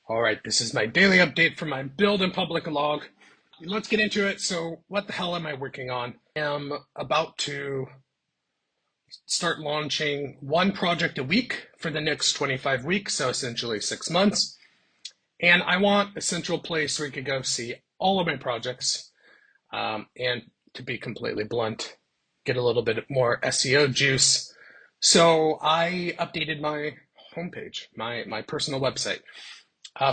All right, this is my daily update for my build and public log. Let's get into it. So, what the hell am I working on? I am about to start launching one project a week for the next 25 weeks, so essentially 6 months. And I want a central place where you can go see all of my projects. And to be completely blunt, get a little bit more SEO juice. So, I updated my homepage, my personal website.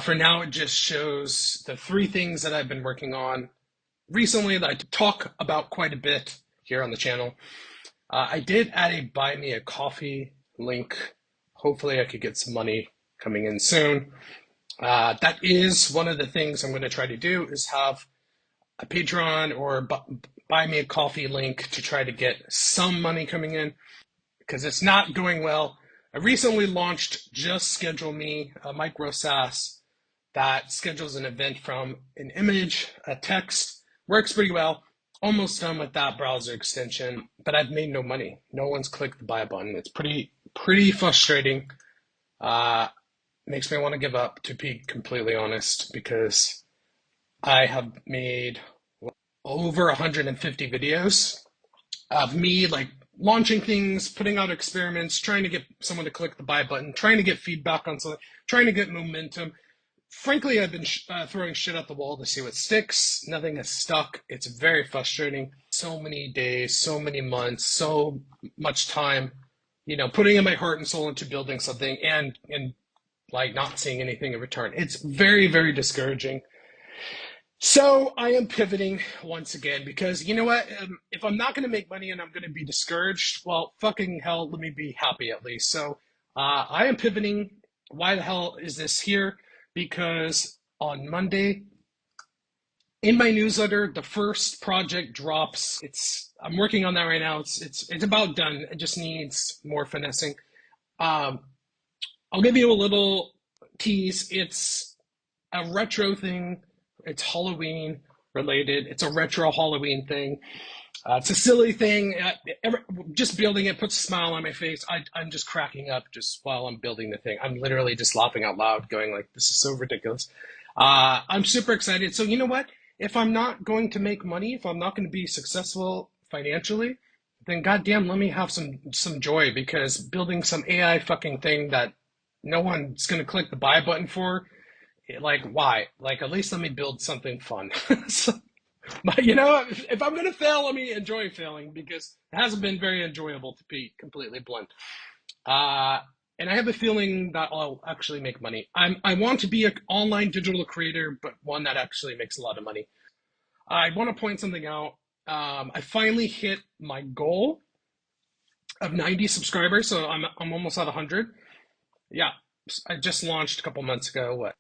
For now, it just shows the three things that I've been working on recently that I talk about quite a bit here on the channel. I did add a buy me a coffee link. Hopefully I could get some money coming in soon. That is one of the things I'm going to try to do is have a Patreon or buy me a coffee link to try to get some money coming in because it's not going well. I recently launched Just Schedule Me, a micro SaaS that schedules an event from an image, a text. Works pretty well. Almost done with that browser extension, but I've made no money. No one's clicked the buy button. It's pretty frustrating. Makes me want to give up, to be completely honest, because I have made over 150 videos of me like launching things, putting out experiments, trying to get someone to click the buy button, trying to get feedback on something, trying to get momentum. Frankly, I've been throwing shit at the wall to see what sticks. Nothing has stuck. It's very frustrating. So many days, so many months, so much time, putting in my heart and soul into building something and like not seeing anything in return. It's very, very discouraging. So I am pivoting once again because you know what? If I'm not going to make money and I'm going to be discouraged, well, fucking hell, let me be happy at least. So I am pivoting. Why the hell is this here? Because on Monday, in my newsletter, the first project drops. I'm working on that right now. It's about done. It just needs more finessing. I'll give you a little tease. It's a retro thing. It's Halloween related. It's a retro Halloween thing. It's a silly thing. Just building it puts a smile on my face. I'm just cracking up just while I'm building the thing. I'm literally just laughing out loud, going like, "This is so ridiculous." I'm super excited. So you know what? If I'm not going to make money, if I'm not going to be successful financially, then goddamn, let me have some joy because building some AI fucking thing that no one's going to click the buy button for, like why? Like at least let me build something fun. So, but if I'm going to fail, let me enjoy failing because it hasn't been very enjoyable to be completely blunt. And I have a feeling that I'll actually make money. I want to be an online digital creator, but one that actually makes a lot of money. I want to point something out. I finally hit my goal of 90 subscribers, so I'm almost at 100. Yeah, I just launched a couple months ago.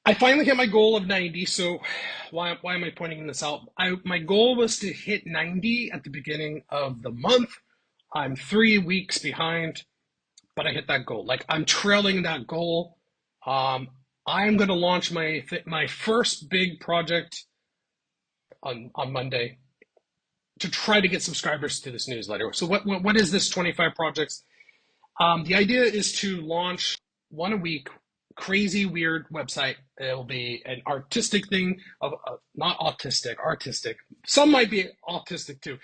I finally hit my goal of 90, so why am I pointing this out? My goal was to hit 90 at the beginning of the month. I'm 3 weeks behind, but I hit that goal. Like, I'm trailing that goal. I'm going to launch my first big project on Monday to try to get subscribers to this newsletter. So what is this 25 projects? The idea is to launch one a week, crazy, weird website. It'll be an artistic thing, not autistic, artistic. Some might be autistic too.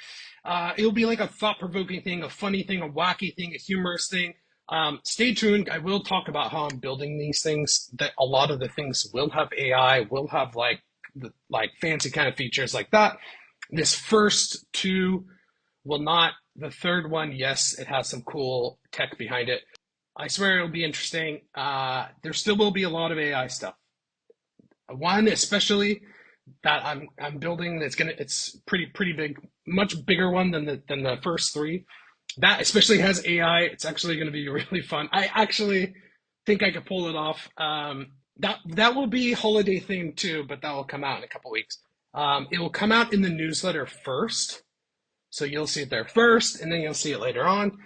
It'll be like a thought-provoking thing, a funny thing, a wacky thing, a humorous thing. Stay tuned. I will talk about how I'm building these things. That a lot of the things will have AI, will have like fancy kind of features like that. This first two will not. The third one, yes, it has some cool tech behind it. I swear it'll be interesting. There still will be a lot of AI stuff. One especially that I'm building it's pretty big, much bigger one than the first three. That especially has AI. It's actually going to be really fun. I actually think I could pull it off. That will be holiday themed too, but that will come out in a couple weeks. It will come out in the newsletter first. So you'll see it there first, and then you'll see it later on.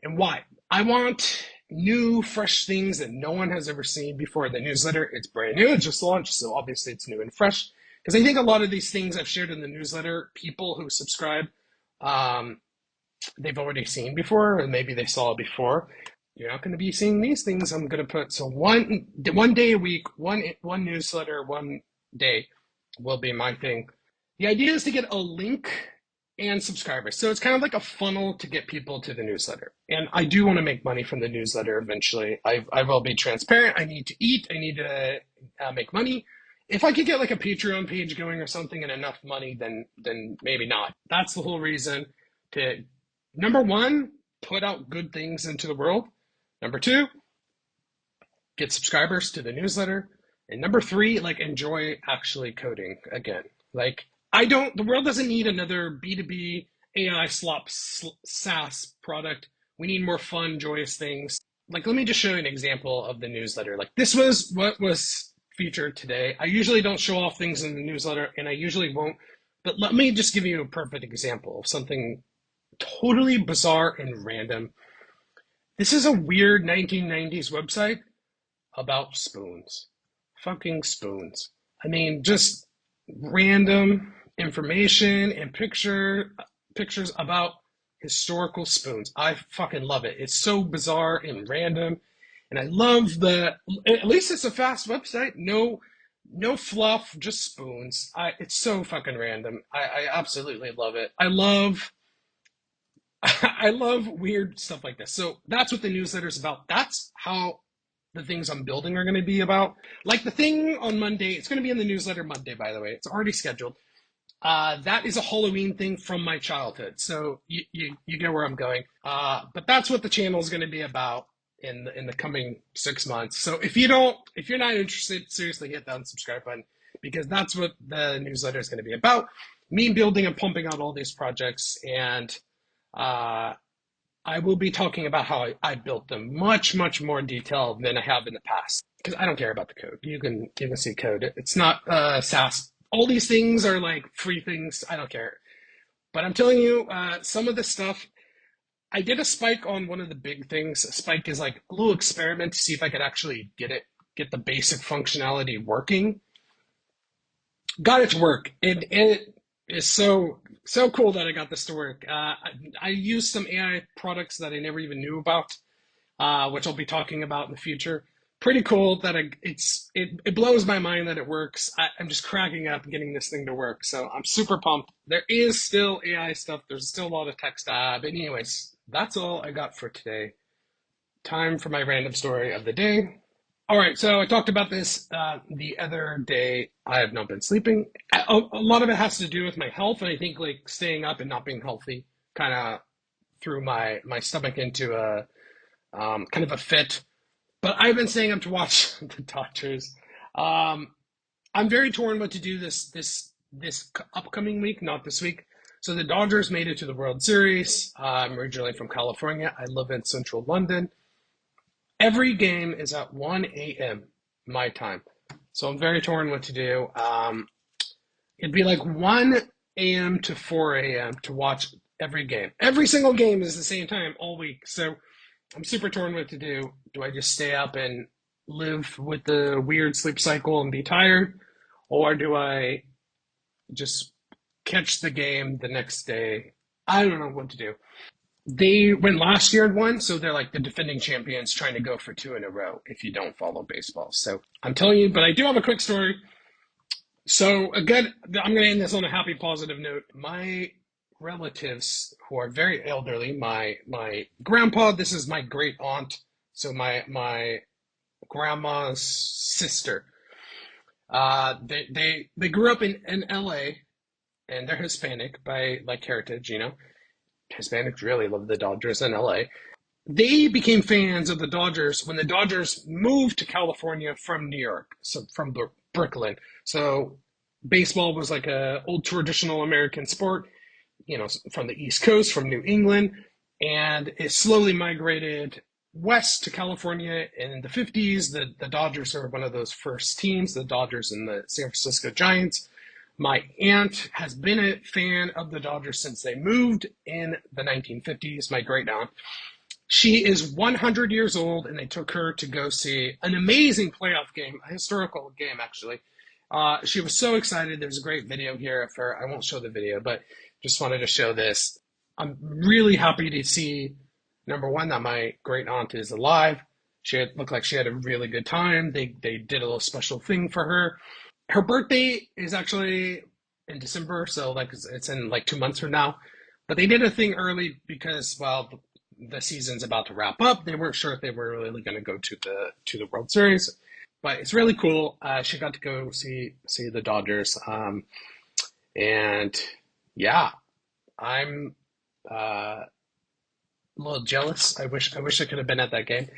And why? I want new, fresh things that no one has ever seen before. The newsletter, it's brand new, it just launched, so obviously it's new and fresh. Because I think a lot of these things I've shared in the newsletter, people who subscribe, they've already seen before, and maybe they saw it before. you're not going to be seeing these things. I'm going to put so one day a week, one newsletter, one day will be my thing. The idea is to get a link and subscribers. So it's kind of like a funnel to get people to the newsletter. And I do want to make money from the newsletter eventually. I will be transparent. I need to eat. I need to make money. If I could get like a Patreon page going or something and enough money, then maybe not. That's the whole reason to, number one, put out good things into the world. Number two, get subscribers to the newsletter. And number three, like enjoy actually coding again. Like the world doesn't need another B2B AI SaaS product. We need more fun, joyous things. Like, let me just show you an example of the newsletter. Like, this was what was featured today. I usually don't show off things in the newsletter, and I usually won't. But let me just give you a perfect example of something totally bizarre and random. This is a weird 1990s website about spoons. Fucking spoons. I mean, just random information and pictures about historical spoons. I fucking love it. It's so bizarre and random. And I love at least it's a fast website. No fluff, just spoons. It's so fucking random. I absolutely love it. I love I love weird stuff like this. So that's what the newsletter is about. That's how the things I'm building are going to be about. Like the thing on Monday, it's going to be in the newsletter Monday, by the way. It's already scheduled. That is a Halloween thing from my childhood. So you get where I'm going. But that's what the channel is going to be about in the coming 6 months. So if you're not interested, seriously hit that subscribe button, because that's what the newsletter is going to be about. Me building and pumping out all these projects, and I will be talking about how I built them much, much more detailed than I have in the past, because I don't care about the code. You can see code. It's not SaaS. All these things are like free things. I don't care. But I'm telling you, some of the stuff, I did a spike on one of the big things. A spike is like a little experiment to see if I could actually get the basic functionality working. Got it to work. It is so cool that I got this to work. I used some AI products that I never even knew about, which I'll be talking about in the future. Pretty cool that it blows my mind that it works. I'm just cracking up getting this thing to work. So I'm super pumped. There is still AI stuff. There's still a lot of text. But anyways, that's all I got for today. Time for my random story of the day. All right, so I talked about this the other day. I have not been sleeping. A lot of it has to do with my health, and I think like staying up and not being healthy kind of threw my stomach into a kind of a fit. But I've been staying up to watch the Dodgers. I'm very torn what to do this upcoming week, not this week. So the Dodgers made it to the World Series. I'm originally from California. I live in central London. Every game is at 1 a.m. my time. So I'm very torn what to do. It'd be like 1 a.m. to 4 a.m. to watch every game. Every single game is the same time all week. So I'm super torn what to do. Do I just stay up and live with the weird sleep cycle and be tired? Or do I just catch the game the next day? I don't know what to do. They went last year and won, so they're like the defending champions trying to go for 2 in a row if you don't follow baseball. So I'm telling you, but I do have a quick story. So I'm going to end this on a happy, positive note. My relatives who are very elderly, my grandpa, this is my great aunt, so my grandma's sister. They grew up in LA, and they're Hispanic by like heritage, you know. Hispanics really love the Dodgers in LA. They became fans of the Dodgers when the Dodgers moved to California from New York, so from Brooklyn. So baseball was like a old traditional American sport, you know, from the East Coast, from New England, and it slowly migrated west to California in the 50s. The Dodgers are one of those first teams, the Dodgers and the San Francisco Giants. My aunt has been a fan of the Dodgers since they moved in the 1950s, my great aunt. She is 100 years old, and they took her to go see an amazing playoff game, a historical game, actually. She was so excited. There's a great video here of her. I won't show the video, but just wanted to show this. I'm really happy to see Number one, that my great aunt is alive. Looked like she had a really good time. They did a little special thing for her. Her birthday is actually in December, so like it's in like 2 months from now. But they did a thing early because, well, the season's about to wrap up. They weren't sure if they were really going to go to the World Series, but it's really cool. She got to go see the Dodgers, and yeah, I'm a little jealous. I wish I could have been at that game.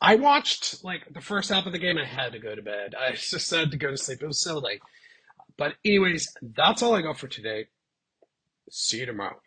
I watched like the first half of the game. I had to go to bed. I just had to go to sleep. It was so late. But anyways, that's all I got for today. See you tomorrow.